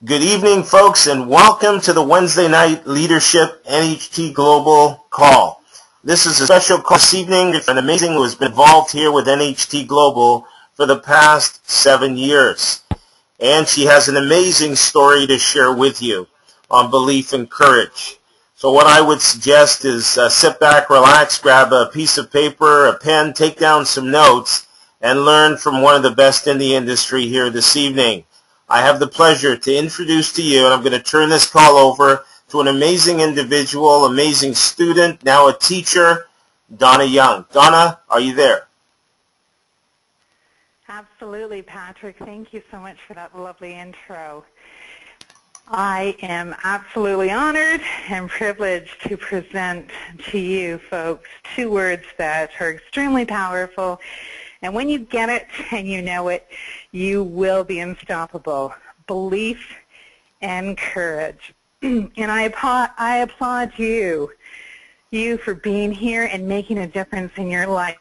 Good evening, folks, and welcome to the Wednesday night Leadership NHT Global call. This is a special call this evening for an amazing who has been involved here with NHT Global for the past 7 years. And she has an amazing story to share with you on belief and courage. So what I would suggest is sit back, relax, grab a piece of paper, a pen, take down some notes, and learn from one of the best in the industry here this evening. I have the pleasure to introduce to you, and I'm going to turn this call over to an amazing individual, amazing student, now a teacher, Donna Young. Donna, are you there? Absolutely, Patrick. Thank you so much for that lovely intro. I am absolutely honored and privileged to present to you folks 2 words that are extremely powerful. And when you get it and you know it, you will be unstoppable. Belief and courage. And I applaud you for being here and making a difference in your life.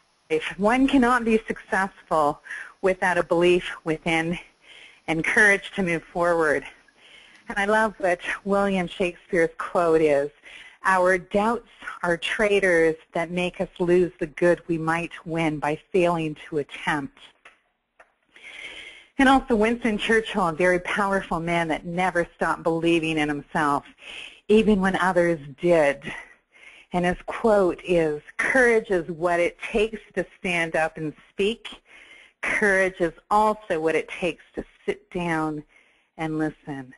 One cannot be successful without a belief within and courage to move forward. And I love what William Shakespeare's quote is, "Our doubts are traitors that make us lose the good we might win by failing to attempt." And also Winston Churchill, a very powerful man that never stopped believing in himself, even when others did. And his quote is, "Courage is what it takes to stand up and speak. Courage is also what it takes to sit down and listen.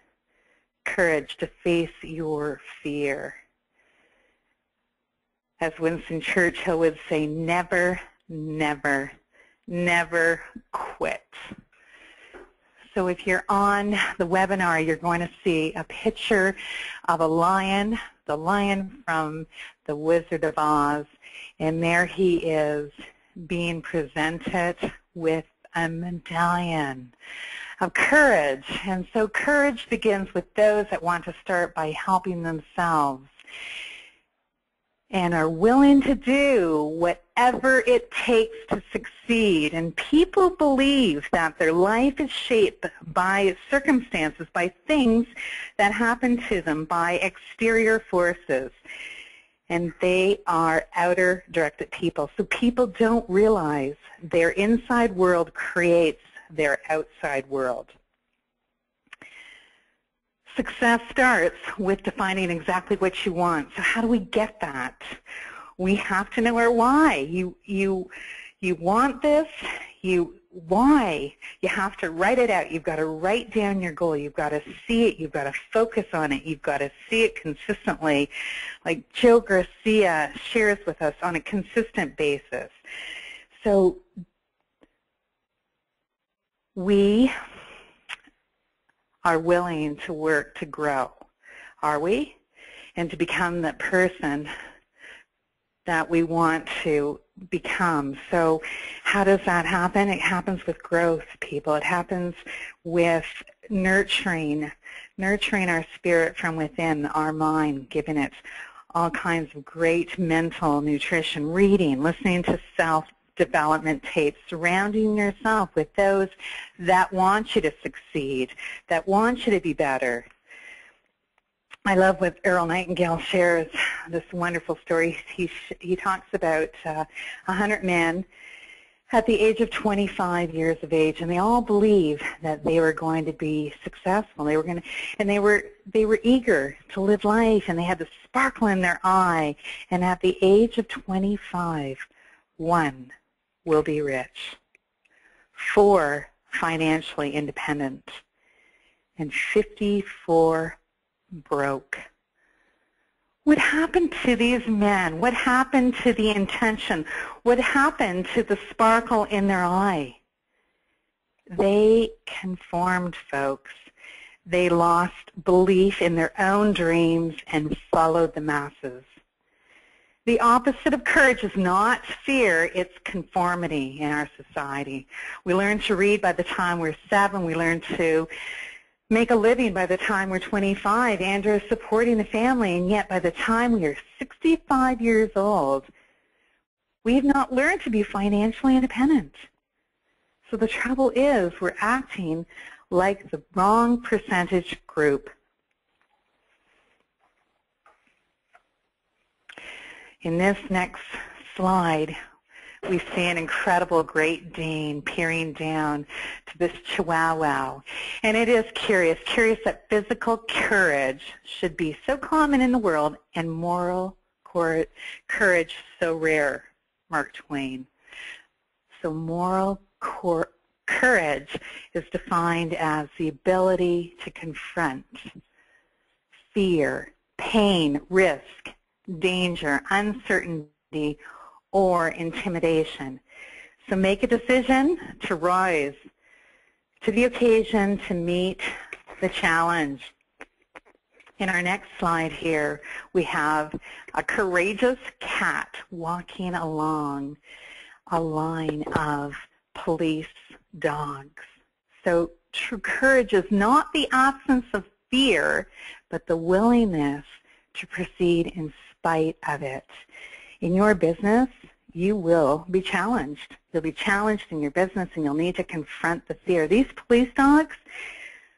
Courage to face your fear." As Winston Churchill would say, never, never, never quit. So if you're on the webinar, you're going to see a picture of a lion, the lion from The Wizard of Oz, and there he is being presented with a medallion of courage. And so courage begins with those that want to start by helping themselves and are willing to do whatever it takes to succeed. And people believe that their life is shaped by circumstances, by things that happen to them, by exterior forces. And they are outer-directed people. So people don't realize their inside world creates their outside world. Success starts with defining exactly what you want. So how do we get that? We have to know our why. You want this, why? You have to write it out. You've got to write down your goal. You've got to see it. You've got to focus on it. You've got to see it consistently, like Joe Garcia shares with us, on a consistent basis. So we are willing to work to grow, are we? And to become that person that we want to become. So how does that happen? It happens with growth, people. It happens with nurturing our spirit from within, our mind, giving it all kinds of great mental nutrition, reading, listening to self-development tapes, surrounding yourself with those that want you to succeed, that want you to be better. I love what Earl Nightingale shares, this wonderful story. He talks about 100 men at the age of 25 years of age, and they all believed that they were going to be successful. They were eager to live life, and they had the sparkle in their eye. And at the age of 25, 1 will be rich, 4 financially independent, and 54 broke. What happened to these men? What happened to the intention? What happened to the sparkle in their eye? They conformed, folks. They lost belief in their own dreams and followed the masses. The opposite of courage is not fear, it's conformity in our society. We learn to read by the time we're 7. We learn to make a living by the time we're 25. Andrew is supporting the family, and yet by the time we are 65 years old, we have not learned to be financially independent. So the trouble is we're acting like the wrong percentage group. In this next slide, we see an incredible Great Dane peering down to this Chihuahua. And it is curious that physical courage should be so common in the world and moral courage so rare, Mark Twain. So moral courage is defined as the ability to confront fear, pain, risk, danger, uncertainty, or intimidation. So make a decision to rise to the occasion to meet the challenge. In our next slide here, we have a courageous cat walking along a line of police dogs. So true courage is not the absence of fear, but the willingness to proceed in spite of it. In your business, you will be challenged. You'll be challenged in your business, and you'll need to confront the fear. These police dogs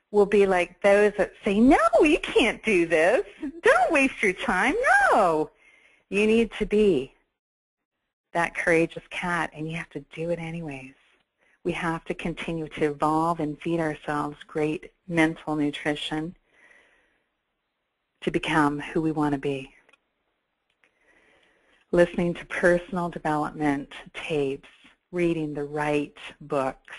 will be like those that say, no, you can't do this. Don't waste your time. No. You need to be that courageous cat, and you have to do it anyways. We have to continue to evolve and feed ourselves great mental nutrition to become who we want to be. Listening to personal development tapes, reading the right books,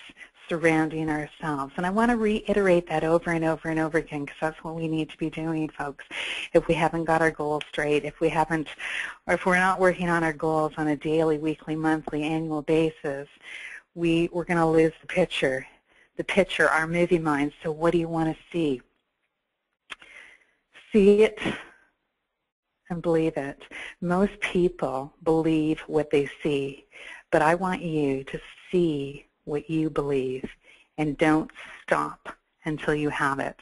surrounding ourselves. And I want to reiterate that over and over and over again, because that's what we need to be doing, folks. If we haven't got our goals straight, if we're not working on our goals on a daily, weekly, monthly, annual basis, we're going to lose the picture, our movie mind. So what do you want to see? See it and believe it. Most people believe what they see, but I want you to see what you believe, and don't stop until you have it.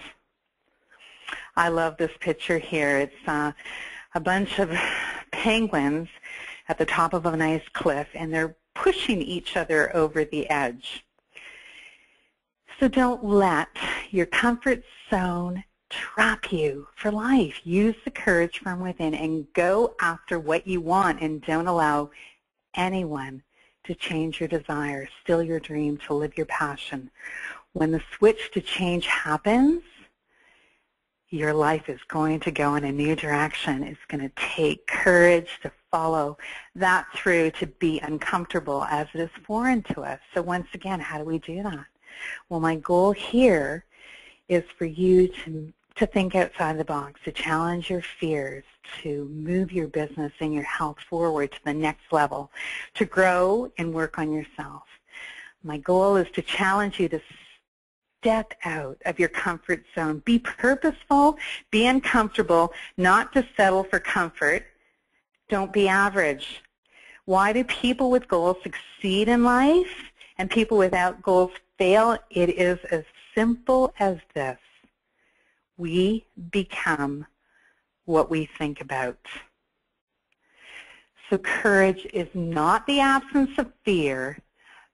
I love this picture here. It's a bunch of penguins at the top of a nice cliff, and they're pushing each other over the edge. So don't let your comfort zone trap you for life. Use the courage from within and go after what you want, and don't allow anyone to change your desire, steal your dream, to live your passion. When the switch to change happens, your life is going to go in a new direction. It's going to take courage to follow that through, to be uncomfortable as it is foreign to us. So once again, how do we do that? Well, my goal here is for you to think outside the box, to challenge your fears, to move your business and your health forward to the next level, to grow and work on yourself. My goal is to challenge you to step out of your comfort zone. Be purposeful, be uncomfortable, not to settle for comfort. Don't be average. Why do people with goals succeed in life and people without goals fail? It is as simple as this. We become what we think about. So courage is not the absence of fear,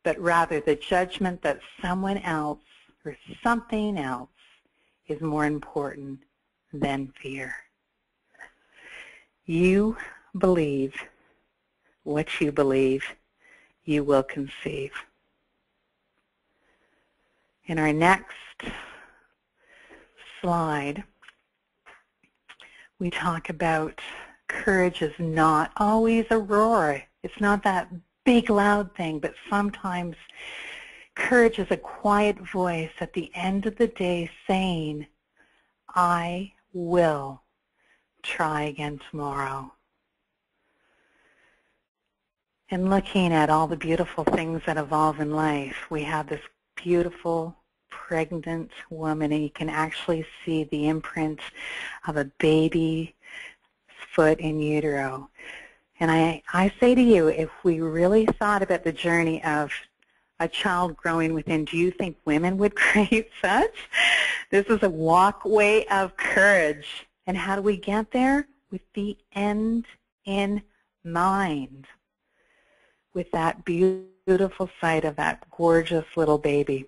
but rather the judgment that someone else or something else is more important than fear. You believe what you believe, you will conceive. In our next slide, we talk about courage is not always a roar. It's not that big, loud thing, but sometimes courage is a quiet voice at the end of the day saying, I will try again tomorrow. And looking at all the beautiful things that evolve in life, we have this beautiful pregnant woman, and you can actually see the imprint of a baby's foot in utero. And I say to you, if we really thought about the journey of a child growing within, do you think women would create such? This is a walkway of courage. And how do we get there? With the end in mind. With that beautiful sight of that gorgeous little baby.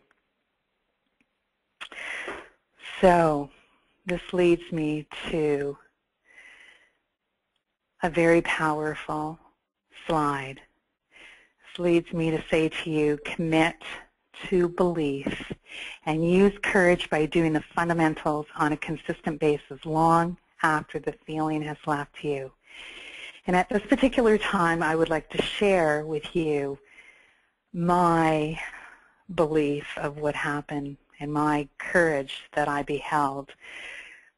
So this leads me to a very powerful slide. This leads me to say to you, commit to belief and use courage by doing the fundamentals on a consistent basis long after the feeling has left you. And at this particular time, I would like to share with you my belief of what happened and my courage that I beheld.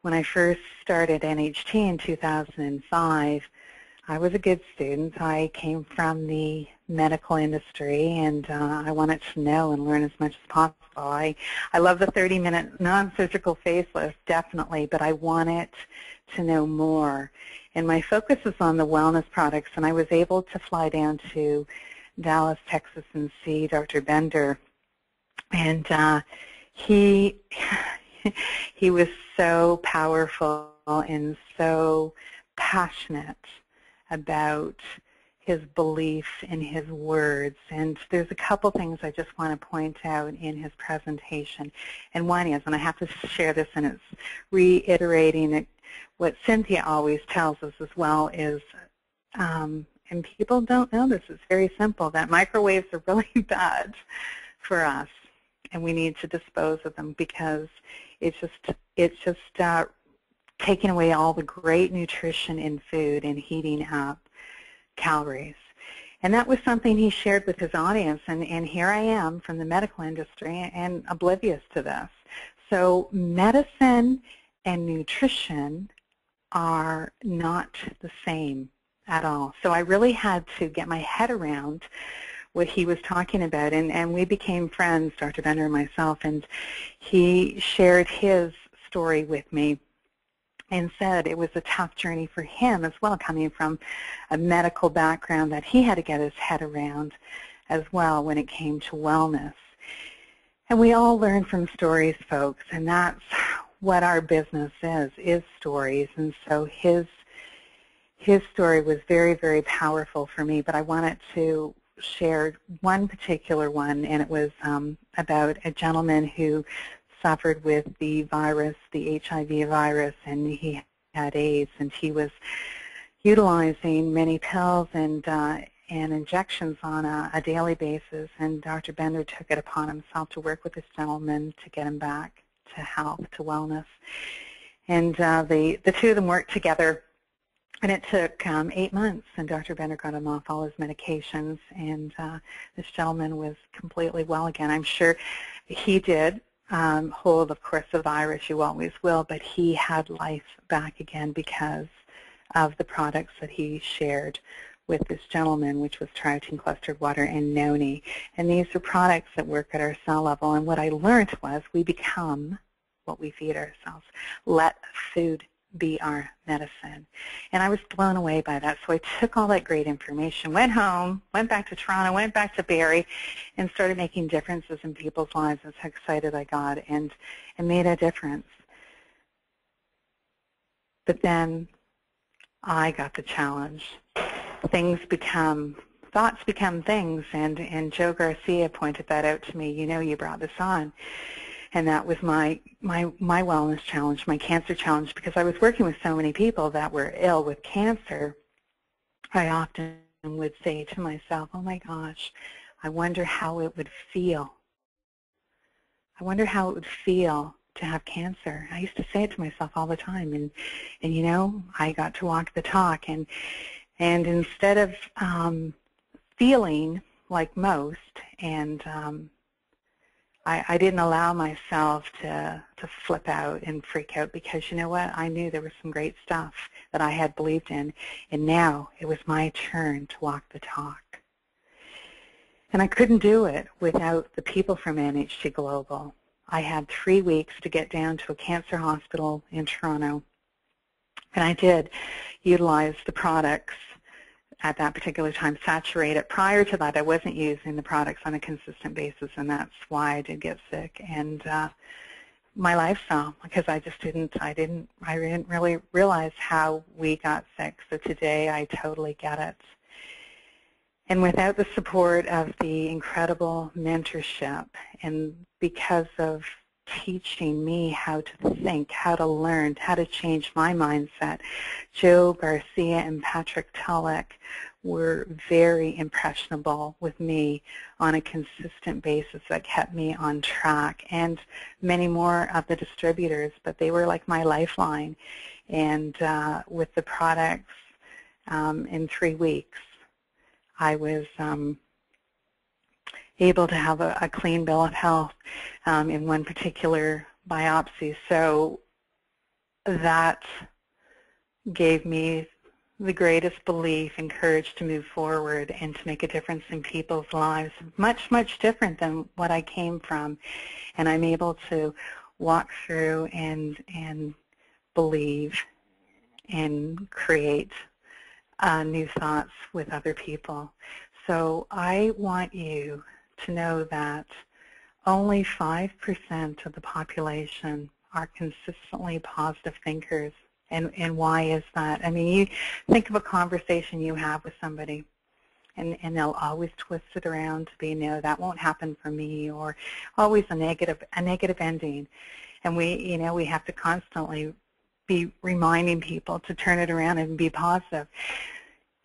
When I first started NHT in 2005, I was a good student. I came from the medical industry, and I wanted to know and learn as much as possible. I love the 30-minute non-surgical facelift, definitely, but I wanted to know more. And my focus is on the wellness products, and I was able to fly down to Dallas, Texas, and see Dr. Bender. And he was so powerful and so passionate about his belief in his words. And there's a couple things I just want to point out in his presentation. And one is, and I have to share this, and it's reiterating what Cynthia always tells us as well, is, and people don't know this, it's very simple, that microwaves are really bad for us, and we need to dispose of them because it's just taking away all the great nutrition in food and heating up calories. And that was something he shared with his audience, and here I am from the medical industry and oblivious to this. So medicine and nutrition are not the same at all. So I really had to get my head around what he was talking about, and we became friends, Dr. Bender and myself, and he shared his story with me and said it was a tough journey for him as well, coming from a medical background, that he had to get his head around as well when it came to wellness. And we all learn from stories, folks, and that's what our business is stories. And so his story was very, very powerful for me, but I wanted to share one particular one, and it was about a gentleman who suffered with the virus, the HIV virus, and he had AIDS, and he was utilizing many pills and injections on a daily basis, and Dr. Bender took it upon himself to work with this gentleman to get him back to health, to wellness. And the two of them worked together, and it took 8 months, and Dr. Bender got him off all his medications, and this gentleman was completely well again. I'm sure he did hold, of course, the virus, you always will, but he had life back again because of the products that he shared with this gentleman, which was trioxane clustered water and noni. And these are products that work at our cell level. And what I learned was we become what we feed ourselves. Let food be our medicine. And I was blown away by that. So I took all that great information, went home, went back to Toronto, went back to Barrie, and started making differences in people's lives. That's how excited I got, and made a difference. But then I got the challenge. Thoughts become things, and Joe Garcia pointed that out to me. You know, you brought this on. And that was my wellness challenge, my cancer challenge, because I was working with so many people that were ill with cancer. I often would say to myself, oh my gosh, I wonder how it would feel. I wonder how it would feel to have cancer. I used to say it to myself all the time, and you know, I got to walk the talk, and instead of feeling like most, and I didn't allow myself to flip out and freak out, because you know what? I knew there was some great stuff that I had believed in, and now it was my turn to walk the talk. And I couldn't do it without the people from NHT Global. I had 3 weeks to get down to a cancer hospital in Toronto, and I did utilize the products at that particular time, saturate it. Prior to that, I wasn't using the products on a consistent basis, and that's why I did get sick. And my lifestyle, because I didn't really realize how we got sick. So today, I totally get it. And without the support of the incredible mentorship, and because of teaching me how to think, how to learn, how to change my mindset. Joe Garcia and Patrick Tulloch were very impressionable with me on a consistent basis that kept me on track, and many more of the distributors, but they were like my lifeline. And with the products, in 3 weeks, I was able to have a clean bill of health in one particular biopsy. So that gave me the greatest belief and courage to move forward and to make a difference in people's lives, much, much different than what I came from. And I'm able to walk through and believe and create new thoughts with other people. So I want you to know that only 5% of the population are consistently positive thinkers. And why is that? I mean, you think of a conversation you have with somebody, and they'll always twist it around to be, no, that won't happen for me, or always a negative ending. And we have to constantly be reminding people to turn it around and be positive.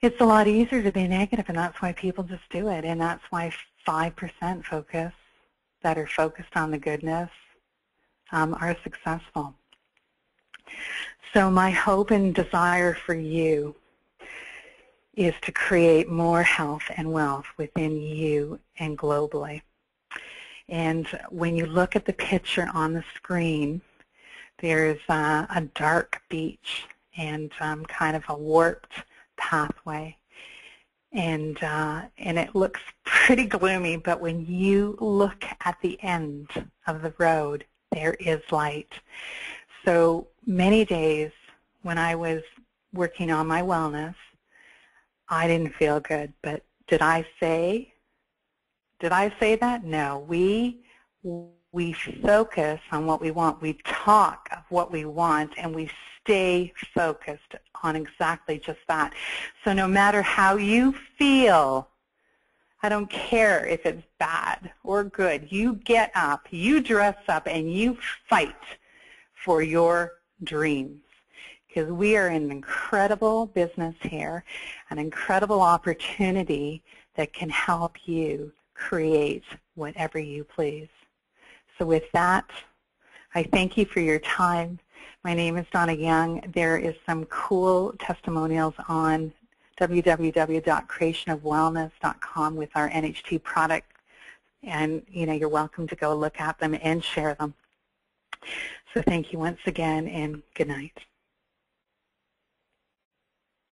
It's a lot easier to be negative, and that's why people just do it. And that's why 5% that are focused on the goodness are successful. So my hope and desire for you is to create more health and wealth within you and globally. And when you look at the picture on the screen, there's a dark beach and kind of a warped pathway. And it looks pretty gloomy, but when you look at the end of the road, there is light. So many days when I was working on my wellness, I didn't feel good. But did I say that? No. We focus on what we want. We talk of what we want, and we stay focused on exactly just that. So no matter how you feel, I don't care if it's bad or good, you get up, you dress up, and you fight for your dreams, because we are in an incredible business here, an incredible opportunity that can help you create whatever you please. So with that, I thank you for your time. My name is Donna Young. There is some cool testimonials on www.creationofwellness.com with our NHT product, and you're welcome to go look at them and share them. So thank you once again, and good night.